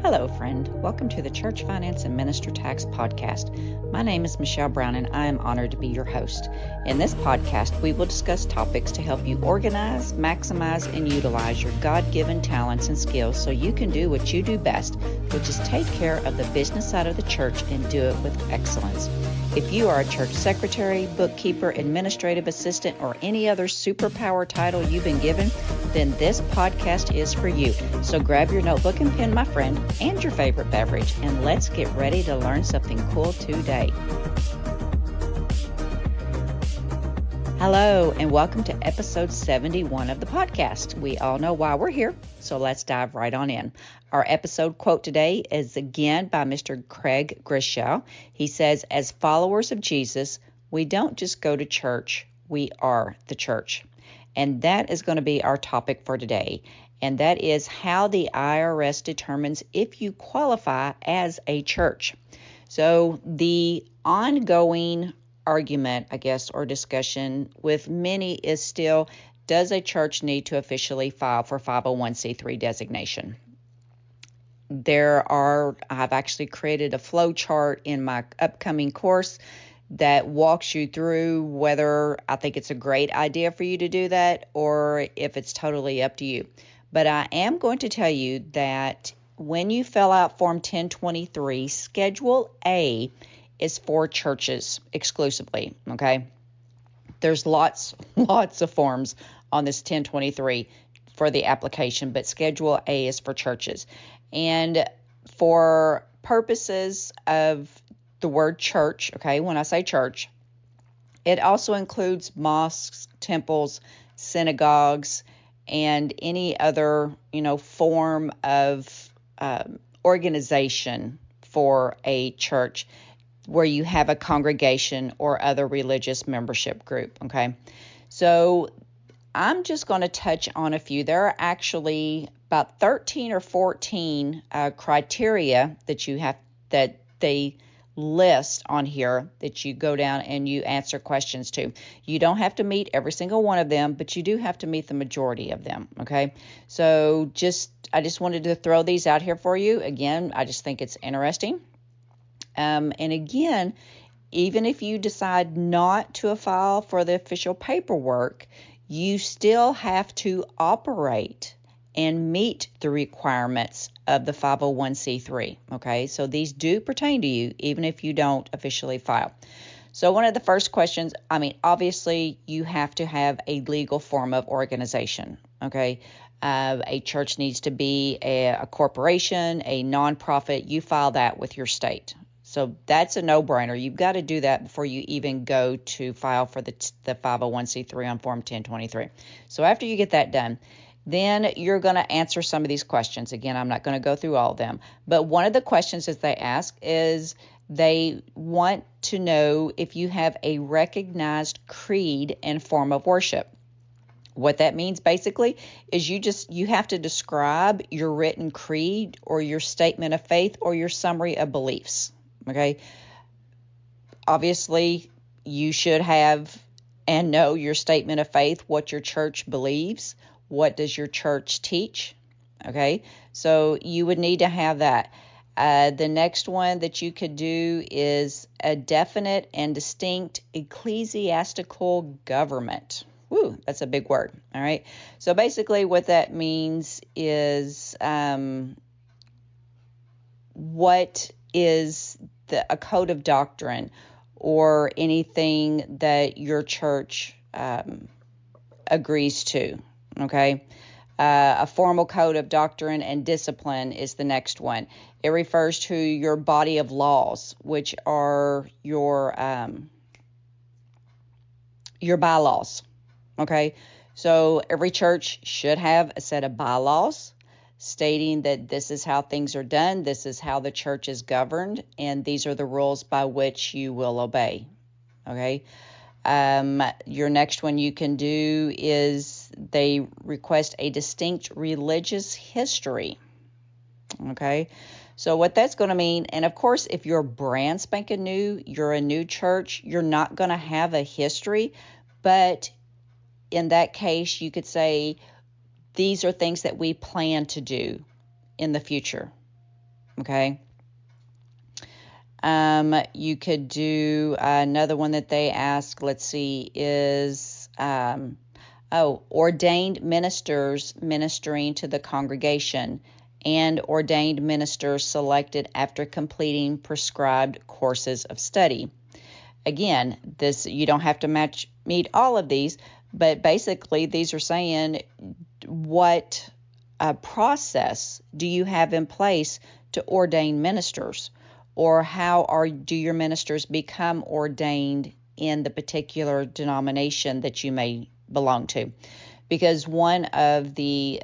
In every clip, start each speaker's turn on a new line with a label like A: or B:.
A: Hello, friend. Welcome to the Church Finance and Minister Tax Podcast. My name is Michelle Brown, and I am honored to be your host. In this podcast, we will discuss topics to help you organize, maximize, and utilize your God-given talents and skills so you can do what you do best, which is take care of the business side of the church and do it with excellence. If you are a church secretary, bookkeeper, administrative assistant, or any other superpower title you've been given, then this podcast is for you. So grab your notebook and pen, my friend, and your favorite beverage, and let's get ready to learn something cool today. Hello, and welcome to episode 71 of the podcast. We all know why we're here, so let's dive right on in. Our episode quote today is again by Mr. Craig Groeschel. He says, as followers of Jesus, we don't just go to church, we are the church. And that is going to be our topic for today. And that is how the IRS determines if you qualify as a church. So the ongoing argument, I guess, or discussion with many is still, does a church need to officially file for 501c3 designation? I've actually created a flow chart in my upcoming course that walks you through whether I think it's a great idea for you to do that or if it's totally up to you. But I am going to tell you that when you fill out Form 1023, Schedule A is for churches exclusively, okay? There's lots of forms on this 1023 for the application, but Schedule A is for churches. And for purposes of the word church, okay, when I say church, it also includes mosques, temples, synagogues, and any other, form of organization for a church where you have a congregation or other religious membership group, okay? So I'm just going to touch on a few. There are actually about 13 or 14 criteria that they list on here that you go down and you answer questions to. You don't have to meet every single one of them, but you do have to meet the majority of them, okay? So I just wanted to throw these out here for you. Again, I just think it's interesting. And again, even if you decide not to file for the official paperwork, you still have to operate and meet the requirements of the 501c3, okay? So these do pertain to you, even if you don't officially file. So one of the first questions, obviously you have to have a legal form of organization, okay? A church needs to be a corporation, a nonprofit. You file that with your state. So that's a no-brainer. You've got to do that before you even go to file for the 501c3 on Form 1023. So after you get that done, then you're going to answer some of these questions. Again, I'm not going to go through all of them. But one of the questions that they ask is they want to know if you have a recognized creed and form of worship. What that means basically is you have to describe your written creed or your statement of faith or your summary of beliefs. Okay. Obviously, you should have and know your statement of faith, what your church believes. What does your church teach? Okay, so you would need to have that. The next one that you could do is a definite and distinct ecclesiastical government. Woo, that's a big word. All right. So basically what that means is what is a code of doctrine or anything that your church agrees to. Okay. A formal code of doctrine and discipline is the next one. It refers to your body of laws, which are your bylaws. Okay. So every church should have a set of bylaws stating that this is how things are done. This is how the church is governed. And these are the rules by which you will obey. Okay. Your next one you can do is they request a distinct religious history. Okay. So what that's going to mean, and of course, if you're brand spanking new, you're a new church, you're not going to have a history, but in that case, you could say, these are things that we plan to do in the future. Okay. You could do another one that they ask, let's see, is ordained ministers ministering to the congregation and ordained ministers selected after completing prescribed courses of study. Again, this you don't have to meet all of these, but basically these are saying what process do you have in place to ordain ministers, or how do your ministers become ordained in the particular denomination that you may belong to. Because one of the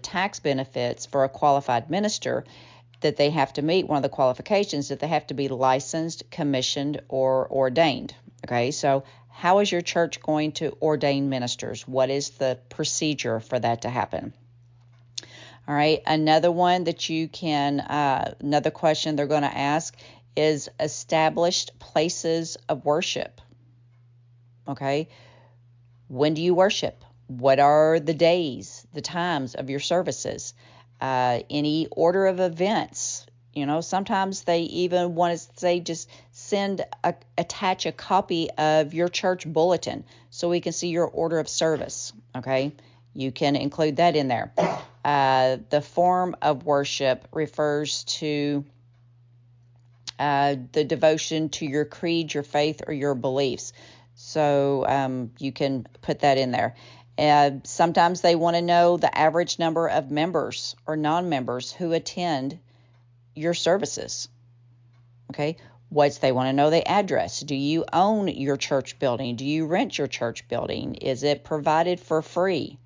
A: tax benefits for a qualified minister that they have to meet, one of the qualifications, that they have to be licensed, commissioned, or ordained. Okay, so how is your church going to ordain ministers? What is the procedure for that to happen? All right, another one that you can, another question they're going to ask is established places of worship. Okay, when do you worship? What are the days, the times of your services? Any order of events? Sometimes they even want to say just attach a copy of your church bulletin so we can see your order of service. Okay, you can include that in there. The form of worship refers to the devotion to your creed, your faith, or your beliefs. So you can put that in there. Sometimes they want to know the average number of members or non-members who attend your services. Okay, they want to know the address. Do you own your church building? Do you rent your church building? Is it provided for free?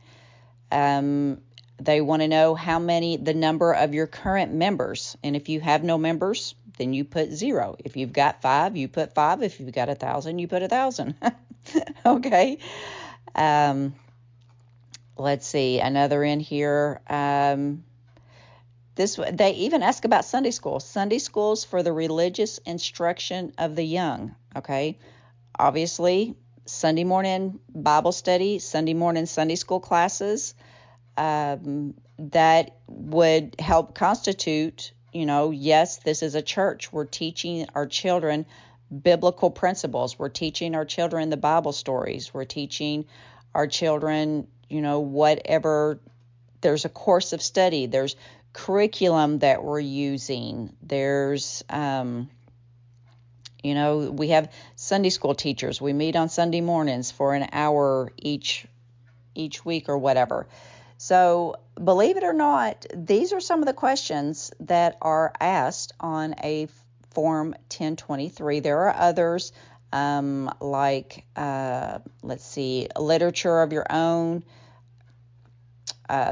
A: They want to know the number of your current members. And if you have no members, then you put 0. If you've got 5, you put 5. If you've got 1,000, you put 1,000. Okay. Let's see, another in here. They even ask about Sunday school. Sunday schools for the religious instruction of the young. Okay. Obviously, Sunday morning Bible study, Sunday morning Sunday school classes, that would help constitute, yes, this is a church. We're teaching our children biblical principles. We're teaching our children the Bible stories. We're teaching our children, whatever. There's a course of study. There's curriculum that we're using. There's, we have Sunday school teachers. We meet on Sunday mornings for an hour each week or whatever. So believe it or not, these are some of the questions that are asked on a Form 1023. There are others, like, let's see, literature of your own,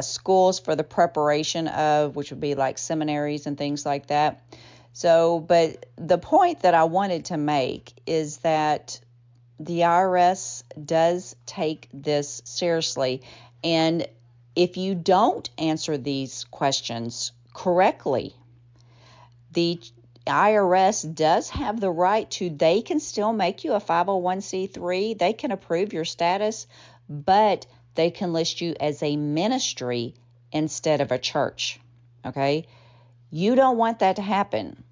A: schools for the preparation of, which would be like seminaries and things like that. So, but the point that I wanted to make is that the IRS does take this seriously. And if you don't answer these questions correctly, the IRS does have the right they can still make you a 501c3. They can approve your status, but they can list you as a ministry instead of a church. Okay? You don't want that to happen.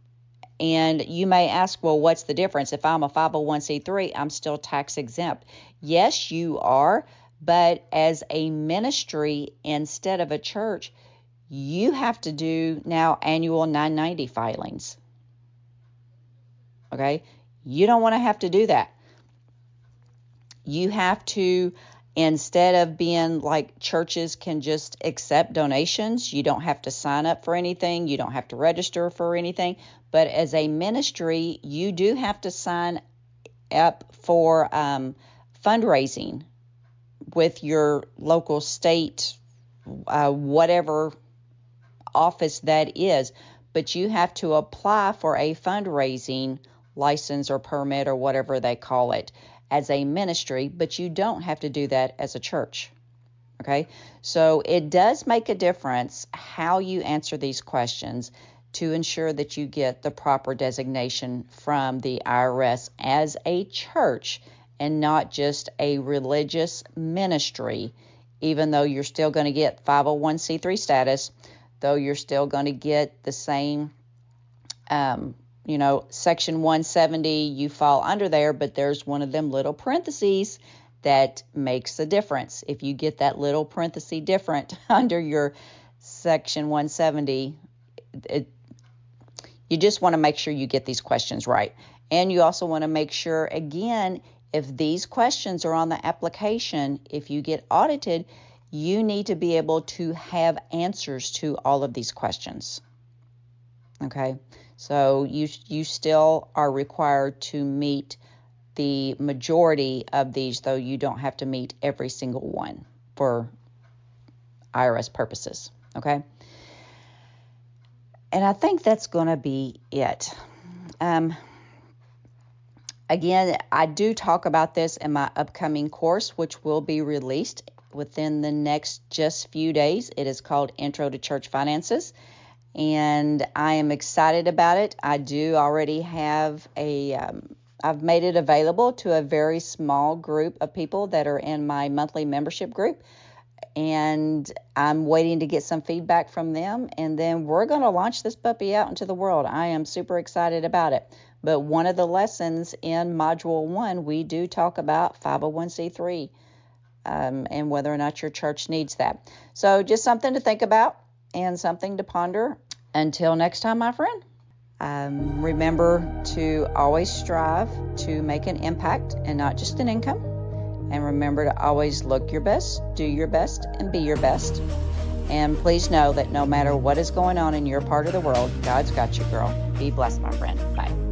A: And you may ask, well, what's the difference? If I'm a 501c3, I'm still tax exempt. Yes, you are. But as a ministry instead of a church, you have to do now annual 990 filings. Okay? You don't want to have to do that. You have to, instead of being like churches can just accept donations, you don't have to sign up for anything. You don't have to register for anything. But as a ministry, you do have to sign up for fundraising with your local state, whatever office that is. But you have to apply for a fundraising license or permit or whatever they call it as a ministry, but you don't have to do that as a church. Okay, so it does make a difference how you answer these questions to ensure that you get the proper designation from the IRS as a church and not just a religious ministry, even though you're still going to get 501c3 status. though you're still going to get the same, Section 170, you fall under there, but there's one of them little parentheses that makes a difference. If you get that little parenthesis different under your Section 170, you just want to make sure you get these questions right. And you also want to make sure, again, if these questions are on the application, if you get audited, you need to be able to have answers to all of these questions. Okay, so you still are required to meet the majority of these, though you don't have to meet every single one for IRS purposes. Okay, and I think that's going to be it. Again, I do talk about this in my upcoming course, which will be released within the next just few days. It is called Intro to Church Finances, and I am excited about it. I do already have I've made it available to a very small group of people that are in my monthly membership group, and I'm waiting to get some feedback from them, and then we're going to launch this puppy out into the world. I am super excited about it. But one of the lessons in Module 1, we do talk about 501c3 and whether or not your church needs that. So just something to think about and something to ponder. Until next time, my friend, remember to always strive to make an impact and not just an income. And remember to always look your best, do your best, and be your best. And please know that no matter what is going on in your part of the world, God's got you, girl. Be blessed, my friend. Bye.